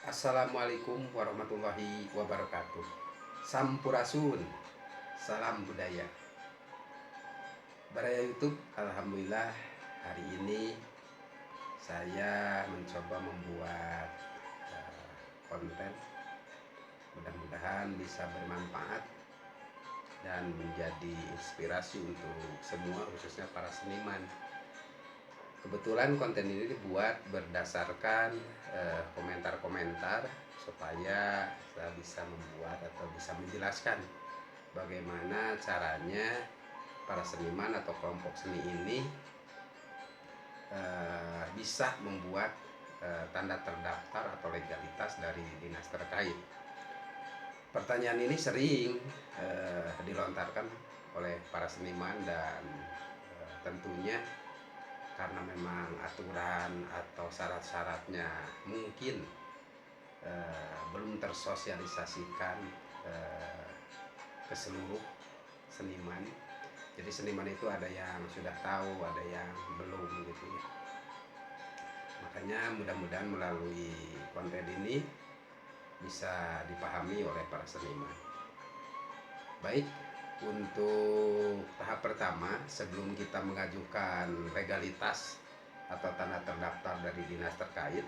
Assalamualaikum warahmatullahi wabarakatuh. Sampurasun, salam budaya. Baraya YouTube, alhamdulillah hari ini saya mencoba membuat konten. Mudah-mudahan bisa bermanfaat dan menjadi inspirasi untuk semua, khususnya para seniman. Kebetulan konten ini dibuat berdasarkan komentar-komentar supaya saya bisa membuat atau bisa menjelaskan bagaimana caranya para seniman atau kelompok seni ini bisa membuat tanda terdaftar atau legalitas dari dinas terkait. Pertanyaan ini sering dilontarkan oleh para seniman dan tentunya karena memang aturan atau syarat-syaratnya mungkin belum tersosialisasikan ke seluruh seniman. Jadi seniman itu ada yang sudah tahu, ada yang belum gitu ya. Makanya mudah-mudahan melalui konten ini bisa dipahami oleh para seniman. Baik, untuk tahap pertama sebelum kita mengajukan legalitas atau tanda terdaftar dari dinas terkait,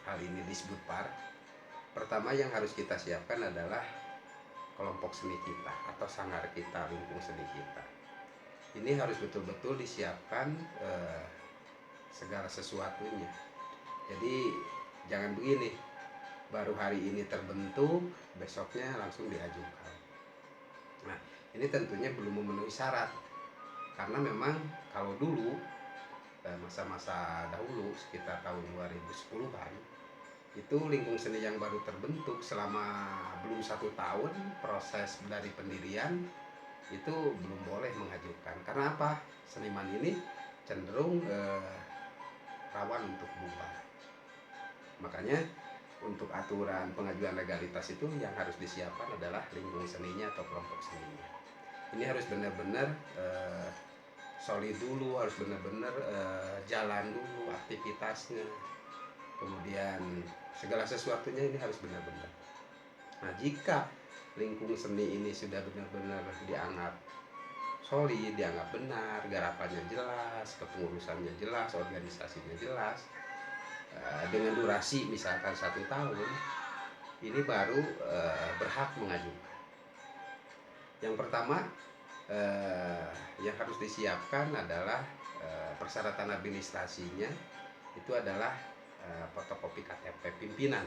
hal ini disebut PAR. Pertama yang harus kita siapkan adalah kelompok seni kita atau sanggar kita, lingkung seni kita. Ini harus betul-betul disiapkan segala sesuatunya. Jadi jangan begini, baru hari ini terbentuk, besoknya langsung diajukan. Nah, ini tentunya belum memenuhi syarat. Karena memang kalau dulu masa-masa dahulu sekitar tahun 2010-an itu lingkung seni yang baru terbentuk selama belum 1 tahun proses dari pendirian itu belum boleh mengajukan. Karena apa? Seniman ini cenderung rawan untuk bubar. Makanya untuk aturan pengajuan legalitas itu yang harus disiapkan adalah lingkung seninya atau kelompok seninya. Ini harus benar-benar solid dulu, harus benar-benar jalan dulu aktivitasnya. Kemudian segala sesuatunya ini harus benar-benar. Nah, jika lingkung seni ini sudah benar-benar dianggap solid, dianggap benar, garapannya jelas, kepengurusannya jelas, organisasinya jelas, dengan durasi misalkan 1 tahun, ini baru berhak mengajukan. Yang pertama yang harus disiapkan adalah persyaratan administrasinya itu adalah fotokopi KTP pimpinan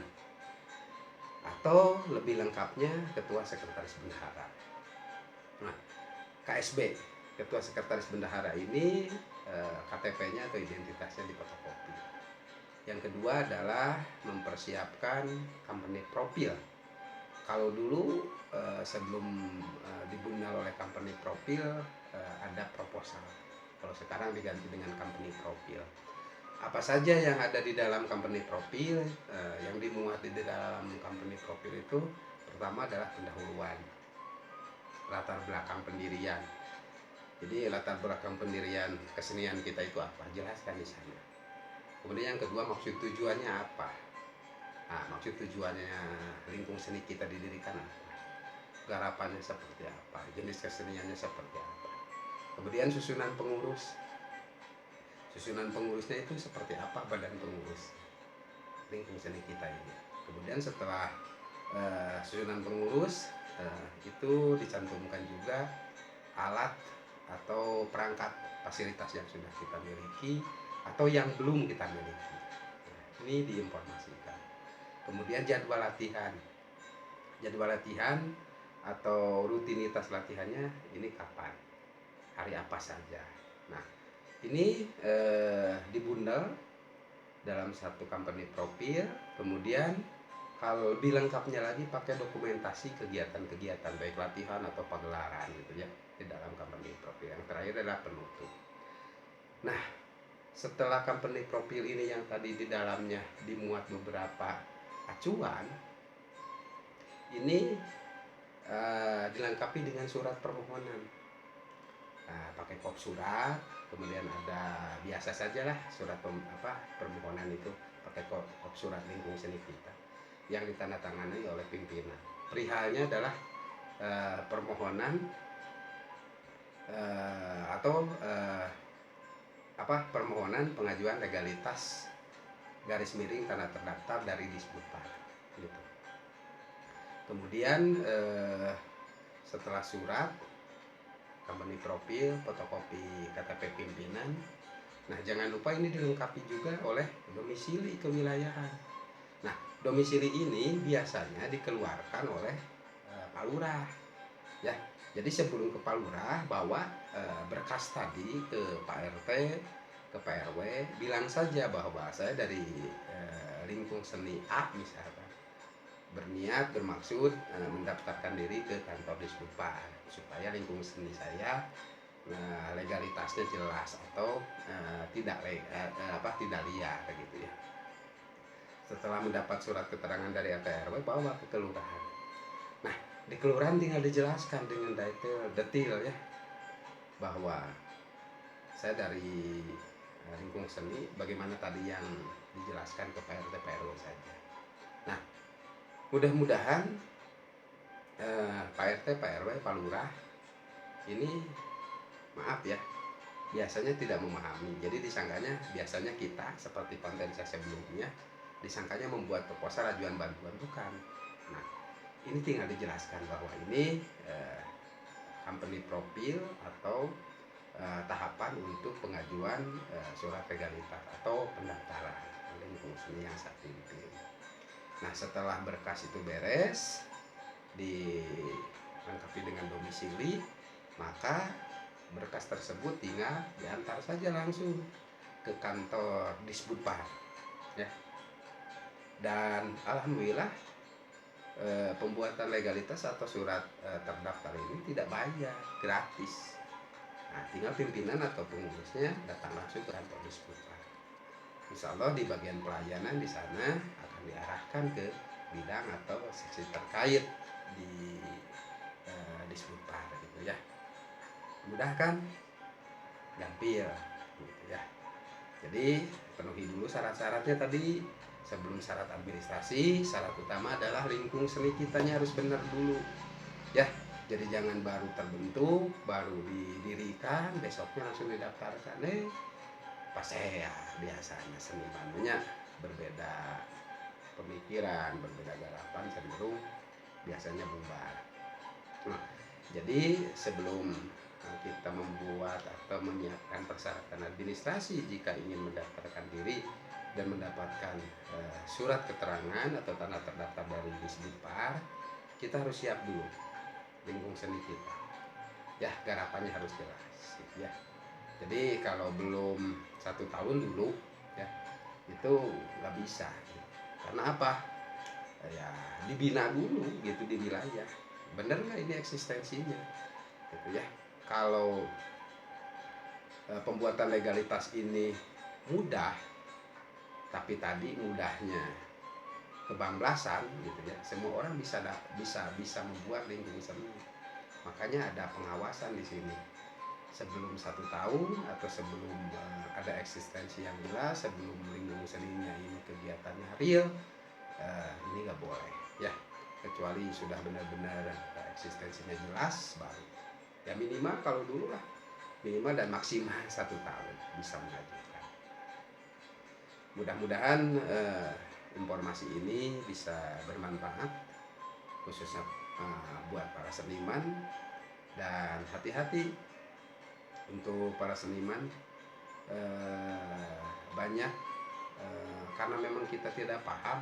atau lebih lengkapnya ketua sekretaris bendahara. Nah, KSB, ketua sekretaris bendahara ini KTP-nya atau identitasnya difotokopi. Yang kedua adalah mempersiapkan company profile. Kalau dulu sebelum dibundal oleh company profile ada proposal. Kalau sekarang diganti dengan company profile. Apa saja yang ada di dalam company profile, yang dimuat di dalam company profile itu pertama adalah pendahuluan, latar belakang pendirian. Jadi latar belakang pendirian kesenian kita itu apa? Jelaskan di sana. Kemudian yang kedua, maksud tujuannya apa? Nah, maksud tujuannya lingkung seni kita didirikan apa? Garapannya seperti apa? Jenis keseniannya seperti apa? Kemudian susunan pengurus. Susunan pengurusnya itu seperti apa badan pengurus lingkung seni kita ini. Kemudian setelah susunan pengurus itu dicantumkan juga alat atau perangkat fasilitas yang sudah kita miliki atau yang belum kita miliki. Nah, ini diinformasikan. Kemudian jadwal latihan. Jadwal latihan atau rutinitas latihannya ini kapan? Hari apa saja. Nah, ini dibundel dalam satu company profile. Kemudian kalau lebih lengkapnya lagi pakai dokumentasi kegiatan-kegiatan baik latihan atau pagelaran gitu ya di dalam company profile. Yang terakhir adalah penutup. Nah, setelah company profile ini yang tadi di dalamnya dimuat beberapa acuan, ini dilengkapi dengan surat permohonan. Nah, pakai kop surat, kemudian ada biasa sajalah surat permohonan itu pakai surat lingkung seni kita yang ditandatangani oleh pimpinan. Perihalnya adalah permohonan atau permohonan pengajuan legalitas garis miring tanah terdaftar dari Disbudpar gitu. Kemudian setelah surat, company profil, fotokopi KTP pimpinan. Nah, jangan lupa ini dilengkapi juga oleh domisili kewilayahan. Nah, domisili ini biasanya dikeluarkan oleh Pak Lurah ya. Jadi sebelum ke Pak Lurah, bawa berkas tadi ke Pak RT, ke Pak RW, bilang saja bahwa saya dari lingkung seni A misalkan, berniat bermaksud mendaftarkan diri ke kantor Disbudpar supaya lingkung seni saya legalitasnya jelas atau tidak liar gitu ya. Setelah mendapat surat keterangan dari RT RW, bawa ke kelurahan. Nah, di kelurahan tinggal dijelaskan dengan detail ya, bahwa saya dari lingkung seni, bagaimana tadi yang dijelaskan ke Pak RT Pak RW saja. Nah, mudah-mudahan Pak RT Pak RW Pak Lurah ini, maaf ya, biasanya tidak memahami. Jadi disangkanya biasanya kita seperti konten saya sebelumnya, disangkanya membuat proposal ajuan bantuan, bukan. Nah, ini tinggal dijelaskan bahwa ini company profil atau tahapan untuk pengajuan surat legalitas atau pendaftaran lingkung seni yang saya pimpin. Nah, setelah berkas itu beres, dilengkapi dengan domisili, maka berkas tersebut tinggal diantar saja langsung ke kantor Disbudpar ya. Dan alhamdulillah pembuatan legalitas atau surat terdaftar ini tidak bayar, gratis. Nah, tinggal pimpinan atau pengurusnya datang langsung ke kantor Disbudpar. Insya Allah di bagian pelayanan di sana akan diarahkan ke bidang atau seksi terkait di Disbudpar gitu ya. Mudah kan, gampil gitu ya. Jadi penuhi dulu syarat-syaratnya tadi. Sebelum syarat administrasi, syarat utama adalah lingkung seni kitanya harus benar dulu ya. Jadi jangan baru terbentuk, baru didirikan, besoknya langsung didaftarkan. Pas saya biasanya senimannya berbeda pemikiran, berbeda garapan, cenderung biasanya bubar. Nah, jadi sebelum kita membuat atau menyiapkan persyaratan administrasi jika ingin mendaftarkan diri dan mendapatkan surat keterangan atau tanda terdaftar dari Disbudpar, kita harus siap dulu lingkung seni kita ya, garapannya harus jelas ya. Jadi kalau belum 1 tahun dulu ya, itu nggak bisa karena apa ya, dibina dulu gitu di wilayah, bener nggak ini eksistensinya gitu ya. Kalau pembuatan legalitas ini mudah, tapi tadi mudahnya kebablasan gitu ya, semua orang bisa membuat lingkung seni. Makanya ada pengawasan di sini sebelum 1 tahun atau sebelum ada eksistensi yang jelas, sebelum lingkung seninya ini kegiatannya real, ini nggak boleh ya, kecuali sudah benar-benar eksistensinya jelas, baru ya minimal, kalau dulu lah minimal dan maksimal 1 tahun bisa mengajukan. Mudah-mudahan informasi ini bisa bermanfaat khususnya buat para seniman, dan hati-hati untuk para seniman banyak karena memang kita tidak paham,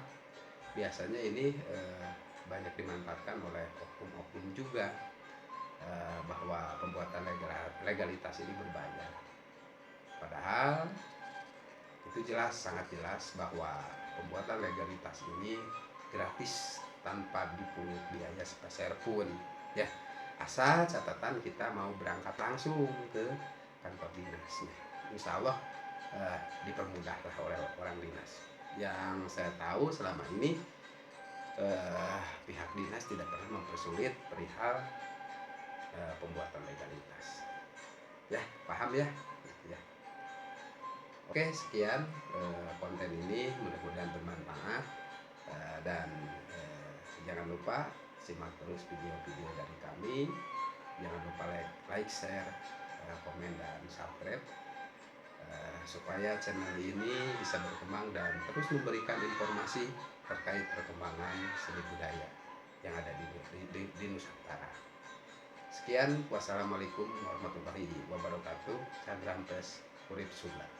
biasanya ini banyak dimanfaatkan oleh oknum-oknum juga, bahwa pembuatan legalitas ini berbayar, padahal itu jelas, sangat jelas bahwa pembuatan legalitas ini gratis tanpa dipungut biaya sepeser pun ya, asal catatan kita mau berangkat langsung ke kantor dinasnya. Insya Allah dipermudahlah oleh orang dinas. Yang saya tahu selama ini pihak dinas tidak pernah mempersulit perihal pembuatan legalitas ya, paham ya. Oke, sekian konten ini, mudah-mudahan bermanfaat. Dan jangan lupa simak terus video-video dari kami. Jangan lupa like, share, komen, dan subscribe supaya channel ini bisa berkembang dan terus memberikan informasi terkait perkembangan seni budaya yang ada di Nusantara. Sekian, wassalamualaikum warahmatullahi wabarakatuh. Chandra Urip Sunda.